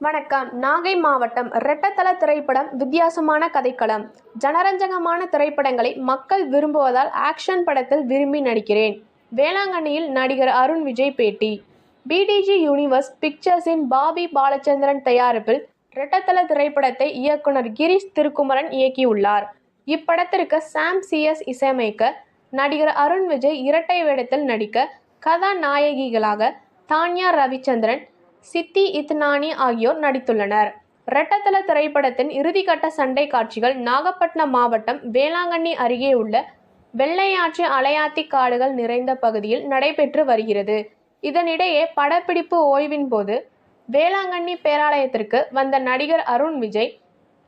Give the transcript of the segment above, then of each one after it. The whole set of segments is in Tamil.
வணக்கம். நாகை மாவட்டம் ரெட்டத்தல திரைப்படம் வித்தியாசமான கதைக்களம். ஜனரஞ்சகமான திரைப்படங்களை மக்கள் விரும்புவதால் ஆக்ஷன் படத்தில் விரும்பி நடிக்கிறேன். வேளாங்கண்ணியில் நடிகர் அருண் விஜய் பேட்டி. பிடிஜி யூனிவர்ஸ் பிக்சர்ஸின் பாபி பாலச்சந்திரன் தயாரிப்பில் ரெட்டத்தல திரைப்படத்தை இயக்குனர் கிரீஷ் திருக்குமரன் இயக்கியுள்ளார். இப்படத்திற்கு சாம் சிஎஸ் இசையமைக்க நடிகர் அருண் விஜய் இரட்டை வேடத்தில் நடிக்க கதாநாயகிகளாக தான்யா ரவிச்சந்திரன், சித்தி இத்னானி ஆகியோர் நடித்துள்ளனர். ரெட்டத்தல திரைப்படத்தின் இறுதிக்கட்ட சண்டை காட்சிகள் நாகப்பட்டினம் மாவட்டம் வேளாங்கண்ணி அருகே உள்ள வெள்ளையாற்று அலையாத்தி காடுகள் நிறைந்த பகுதியில் நடைபெற்று வருகிறது. இதனிடையே படப்பிடிப்பு ஓய்வின் போது வேளாங்கண்ணி பேராலயத்திற்கு வந்த நடிகர் அருண் விஜய்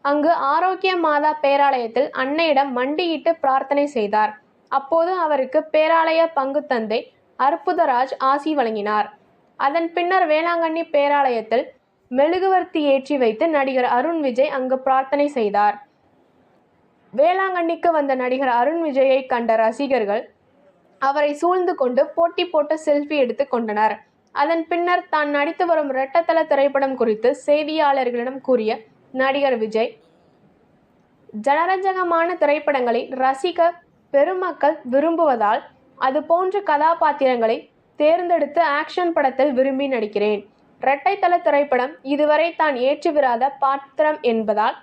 அங்கு ஆரோக்கிய மாதா பேராலயத்தில் அன்னையிடம் மண்டியிட்டு பிரார்த்தனை செய்தார். அப்போது அவருக்கு பேராலய பங்கு தந்தை அற்புதராஜ் ஆசி வழங்கினார். அதன் பின்னர் வேளாங்கண்ணி பேராலயத்தில் மெழுகுவர்த்தி ஏற்றி வைத்து நடிகர் அருண் விஜய் அங்கு பிரார்த்தனை செய்தார். வேளாங்கண்ணிக்கு வந்த நடிகர் அருண் விஜயை கண்ட ரசிகர்கள் அவரை சூழ்ந்து கொண்டு போட்டி போட்டு செல்ஃபி எடுத்து கொண்டனர். அதன் பின்னர் தான் நடித்து வரும் ரெட்டத்தல திரைப்படம் குறித்து செய்தியாளர்களிடம் கூறிய நடிகர் விஜய், ஜனரஞ்சகமான திரைப்படங்களை ரசிக்க பெருமக்கள் விரும்புவதால் அது போன்ற கதாபாத்திரங்களை தேர்ந்தெடுத்து ஆக்ஷன் படத்தில் விரும்பி நடிக்கிறேன். இரட்டைத்தல திரைப்படம் இதுவரை தான் ஏற்றுவிராத பாத்திரம் என்பதால்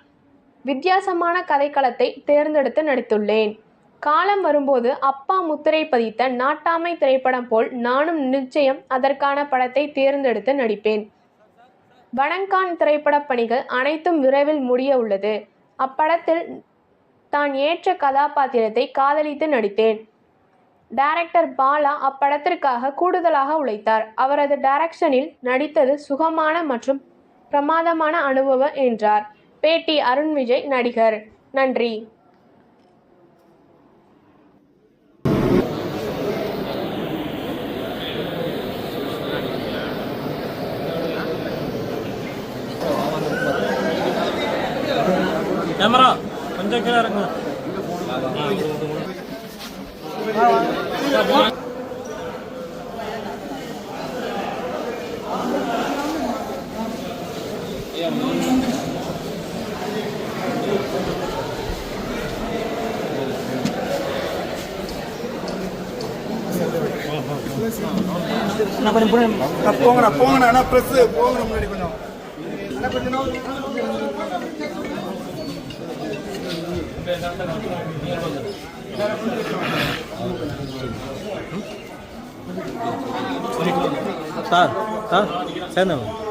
வித்தியாசமான கதைக்களத்தை தேர்ந்தெடுத்து நடித்துள்ளேன். காலம் வரும்போது அப்பா முத்திரை பதித்த நாட்டாமை திரைப்படம் போல் நானும் நிச்சயம் அதற்கான படத்தை தேர்ந்தெடுத்து நடிப்பேன். வணங்கான் திரைப்பட பணிகள் அனைத்தும் விரைவில் முடிய உள்ளது. அப்படத்தில் தான் ஏற்ற கதாபாத்திரத்தை காதலித்து நடித்தேன். டைரக்டர் பாலா அப்படத்திற்காக கூடுதலாக உழைத்தார். அவரது டைரக்ஷனில் நடித்தது சுகமான மற்றும் பிரமாதமான அனுபவம் என்றார். பேட்டி அருண் விஜய் நடிகர். நன்றி. கேமரா கொஞ்சம் கீழே இருக்குங்க. போங்கண்ணா ப்ரெஸ் போங்க முன்னாடி கொஞ்சம் சார் சார் சேர்ந்தவங்க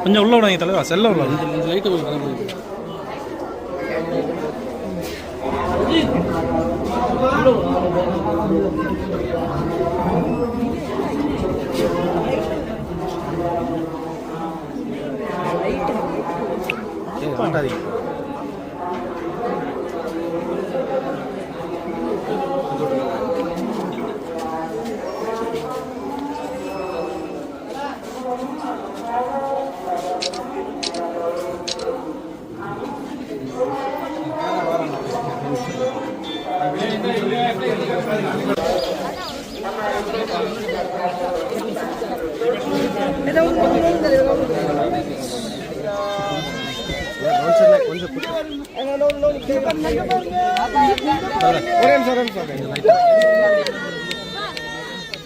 கொஞ்சம் உள்ள விடாங்க தலைவா, செல்ல உள்ள லைட்டு மாட்டாதீங்க.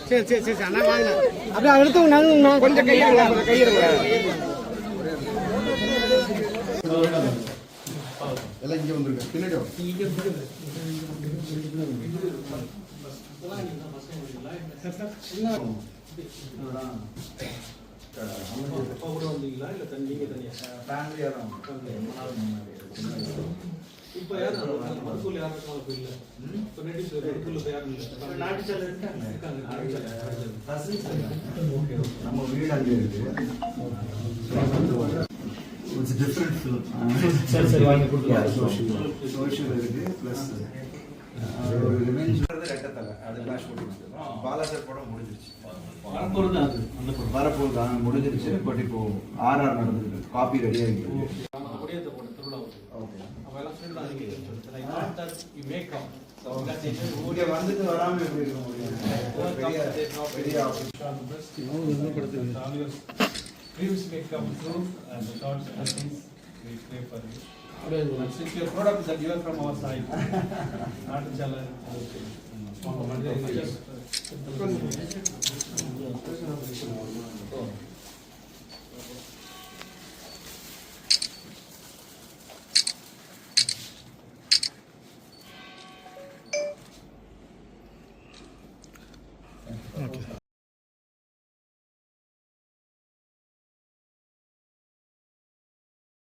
சரி அண்ணா வாங்க அப்படியே அடுத்து கொஞ்சம் கையிருங்க எல்லாம் இங்கே வந்துருங்க பின்னாடி நம்ம வீடு அங்கே இருக்கு. It's a different film. Social இருக்கு plus ஒரு ரிவெஞ்ச்ன்றது ரெட்டத்தலை அதுக்கெல்லாம் ஷூட்டிங் பாலாசர் படம் முடிஞ்சிருச்சு வரப்போகிறது அது அந்த வரப்போகுது முடிஞ்சிருச்சு பட் இப்போ ஆர்ஆர் நடந்துருக்கு காப்பி ரெடி ஆகிட்டு இருக்கு கொடியத்தை போட்டு திருவிழா ஓகே அப்போ எல்லாம் மேக் கம் இங்கே வந்துட்டு வராமல் எப்படி இருக்க முடியும் பெரிய dreams may come true and the thoughts and things we pray for you. And since your product that you are from our side, not a challenge.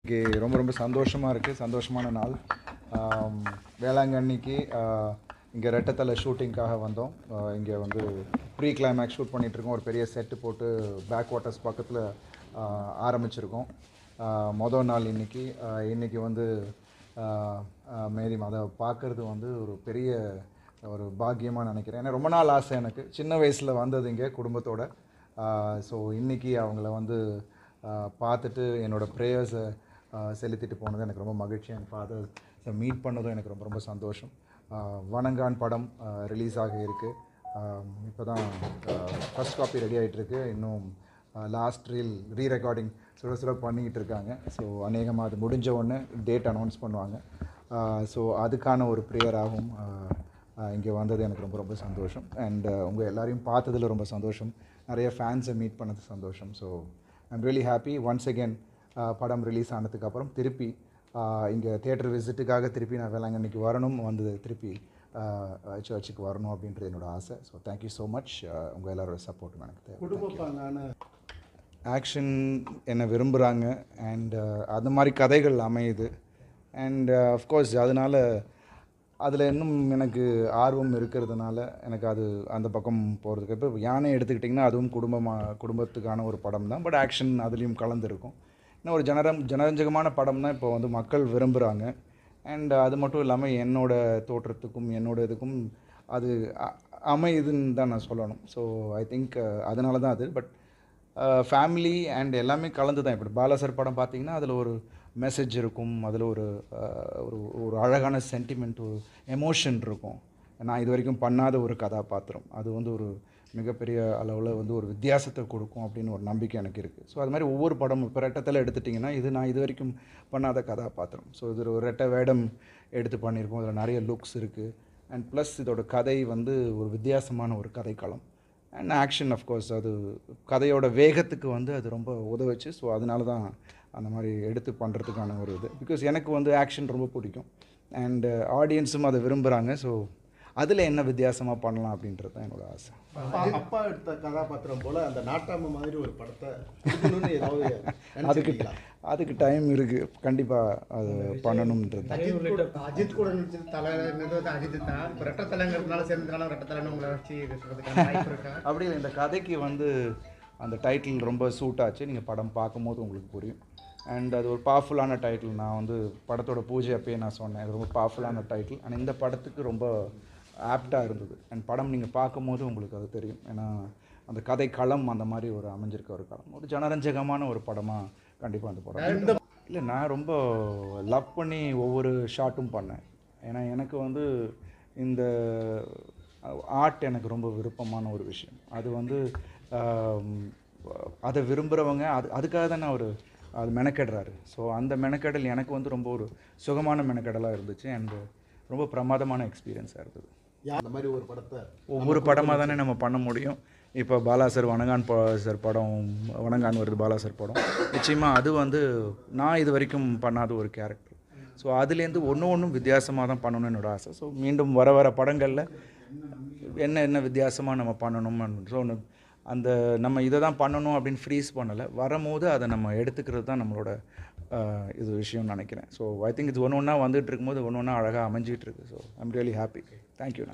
இங்கே ரொம்ப சந்தோஷமாக இருக்குது, சந்தோஷமான நாள். வேளாங்கண்ணிக்கு இங்கே ரெட்டத்தலை ஷூட்டிங்காக வந்தோம். இங்கே வந்து ப்ரீ கிளைமேக்ஸ் ஷூட் பண்ணிகிட்ருக்கோம். ஒரு பெரிய செட்டு போட்டு பேக் வாட்டர்ஸ் பக்கத்தில் ஆரம்பிச்சிருக்கோம். மொதல் நாள் இன்றைக்கி வந்து மேரி அதை பார்க்குறது வந்து ஒரு பெரிய ஒரு பாக்கியமாக நினைக்கிறேன். ஏன்னா ரொம்ப நாள் ஆசை எனக்கு, சின்ன வயசில் வந்தது இங்கே குடும்பத்தோடு. ஸோ இன்றைக்கி அவங்கள வந்து பார்த்துட்டு என்னோடய ப்ரேயர்ஸை செலுத்திட்டு போனது எனக்கு ரொம்ப மகிழ்ச்சி. என் ஃபாதர் மீட் பண்ணதும் எனக்கு ரொம்ப சந்தோஷம். வணங்கான் படம் ரிலீஸ் ஆக இருக்குது. இப்போ தான் ஃபஸ்ட் காப்பி ரெடி ஆகிட்டுருக்கு. இன்னும் லாஸ்ட் ரீ ரெக்கார்டிங் சுட பண்ணிக்கிட்டு இருக்காங்க. ஸோ அநேகமாக அது முடிஞ்ச உடனே டேட் அனௌன்ஸ் பண்ணுவாங்க. ஸோ அதுக்கான ஒரு ப்ரேயராகவும் இங்கே வந்தது எனக்கு ரொம்ப சந்தோஷம். அண்ட் உங்கள் எல்லாரையும் பார்த்ததில் ரொம்ப சந்தோஷம். நிறைய ஃபேன்ஸை மீட் பண்ணது சந்தோஷம். So I'm really happy. Once again படம் ரிலீஸ் ஆனதுக்கப்புறம் திருப்பி இங்கே தியேட்டர் விசிட்டுக்காக திருப்பி நான் வேளாங்கண்ணிக்கு வரணும், வந்து திருப்பி சர்ச்சுக்கு வரணும் அப்படின்றது என்னோடய ஆசை. So thank you so much. உங்கள் எல்லாரோட சப்போர்ட்டும் எனக்கு தேவை. ஆக்ஷன் என்னை விரும்புகிறாங்க அண்ட் அது மாதிரி கதைகள் அமையுது. அண்ட் அஃப்கோர்ஸ் அதனால் அதில் இன்னும் எனக்கு ஆர்வம் இருக்கிறதுனால எனக்கு அது அந்த பக்கம் போகிறதுக்கு. இப்போ யானை எடுத்துக்கிட்டிங்கன்னா அதுவும் குடும்பத்துக்கான ஒரு படம் தான். பட் ஆக்ஷன் அதுலேயும் கலந்துருக்கும். இன்னும் ஒரு ஜனரஞ்சகமான படம் தான் இப்போ வந்து மக்கள் விரும்புகிறாங்க. அண்ட் அது மட்டும் இல்லாமல் என்னோடய தோற்றத்துக்கும் என்னோட இதுக்கும் அது அமையுதுன்னு தான் நான் சொல்லணும். ஸோ ஐ திங்க் அதனால தான் அது. பட் ஃபேமிலி அண்ட் எல்லாமே கலந்து தான். இப்படி பாலாசர் படம் பார்த்திங்கன்னா அதில் ஒரு மெசேஜ் இருக்கும், அதில் ஒரு ஒரு அழகான சென்டிமெண்ட், ஒரு எமோஷன் இருக்கும். நான் இது வரைக்கும் பண்ணாத ஒரு கதாபாத்திரம், அது வந்து ஒரு மிகப்பெரிய அளவில் வந்து ஒரு வித்தியாசத்தை கொடுக்கும் அப்படின்னு ஒரு நம்பிக்கை எனக்கு இருக்குது. ஸோ அது மாதிரி ஒவ்வொரு படமும் இப்போ ரெட்டத்தில் எடுத்துட்டிங்கன்னா இது நான் இது வரைக்கும் பண்ணாத கதாபாத்திரம். ஸோ இது ஒரு ரெட்டை வேடம் எடுத்து பண்ணியிருக்கோம். அதில் நிறைய லுக்ஸ் இருக்குது. அண்ட் ப்ளஸ் இதோட கதை வந்து ஒரு வித்தியாசமான ஒரு கதைக்களம். அண்ட் ஆக்ஷன் அஃப்கோர்ஸ் அது கதையோட வேகத்துக்கு வந்து அது ரொம்ப உதவுச்சு. ஸோ அதனால தான் அந்த மாதிரி எடுத்து பண்ணுறதுக்கான ஒரு இது. பிகாஸ் எனக்கு வந்து ஆக்ஷன் ரொம்ப பிடிக்கும் அண்டு ஆடியன்ஸும் அதை விரும்புகிறாங்க. ஸோ அதில் என்ன வித்தியாசமாக பண்ணலாம் அப்படின்றது தான் என்னோடய ஆசை. அப்பா எடுத்த கதாபாத்திரம் போல் அந்த நாட்டாம மாதிரி ஒரு படத்தை அதுக்கு டைம் இருக்குது, கண்டிப்பாக அது பண்ணணுன்றது. அஜித் கூட நடிச்சது தலைங்கிறது அஜித் தான். இப்போ ரெட்டத்தலைங்கிறதுனால சேர்ந்ததுனால ரெட்டத்தலைன்னு உங்களை வச்சு சொல்கிறதுக்கான வாய்ப்பு இருக்கா? அப்படி இல்லை, இந்த கதைக்கு வந்து அந்த டைட்டில் ரொம்ப சூட் ஆச்சு. நீங்கள் படம் பார்க்கும்போது உங்களுக்கு புரியும். அண்ட் அது ஒரு பவர்ஃபுல்லான டைட்டில். நான் வந்து படத்தோட பூஜை அப்பயே நான் சொன்னேன், அது ரொம்ப பவர்ஃபுல்லான டைட்டில். ஆனால் இந்த படத்துக்கு ரொம்ப ஆப்டாக இருந்தது. அண்ட் படம் நீங்கள் பார்க்கும்போது உங்களுக்கு அது தெரியும். ஏன்னா அந்த கதை களம் அந்த மாதிரி ஒரு அமைஞ்சிருக்க ஒரு களம், ஒரு ஜனரஞ்சகமான ஒரு படமாக கண்டிப்பாக அந்த படம். இல்லை, நான் ரொம்ப லவ் பண்ணி ஒவ்வொரு ஷாட்டும் பண்ணேன். ஏன்னா எனக்கு வந்து இந்த ஆர்ட் எனக்கு ரொம்ப விருப்பமான ஒரு விஷயம். அது வந்து அதை விரும்புகிறவங்க அதுக்காக தானே அது மெனக்கெடுறாரு. ஸோ அந்த மெனக்கெடல் எனக்கு வந்து ரொம்ப ஒரு சுகமான மெனக்கெடலாக இருந்துச்சு. அண்ட் ரொம்ப பிரமாதமான எக்ஸ்பீரியன்ஸாக இருந்தது. அந்த மாதிரி ஒரு படத்தை ஒவ்வொரு படமாக தானே நம்ம பண்ண முடியும். இப்போ பாலாசர் வணங்கான் சார் படம், வணங்கான் வருது பாலாசர் படம். நிச்சயமாக அது வந்து நான் இது வரைக்கும் பண்ணாத ஒரு கேரக்டர். ஸோ அதுலேருந்து ஒன்றும் வித்தியாசமாக தான் பண்ணணும்னு என்னோடய ஆசை. ஸோ மீண்டும் வர படங்களில் என்ன வித்தியாசமாக நம்ம பண்ணணும். ஸோ அந்த நம்ம இதை தான் பண்ணணும் அப்படின்னு ஃப்ரீஸ் பண்ணலை. வரும்போது அதை நம்ம எடுத்துக்கிறது தான் நம்மளோட இது விஷயம்னு நினைக்கிறேன். ஸோ ஐ திங்க் இது ஒன்று ஒன்றா வந்துட்டு இருக்கும்போது ஒன்று ஒன்றா அழகாக அமைஞ்சிகிட்டு இருக்குது. So I'm really happy. Thank you.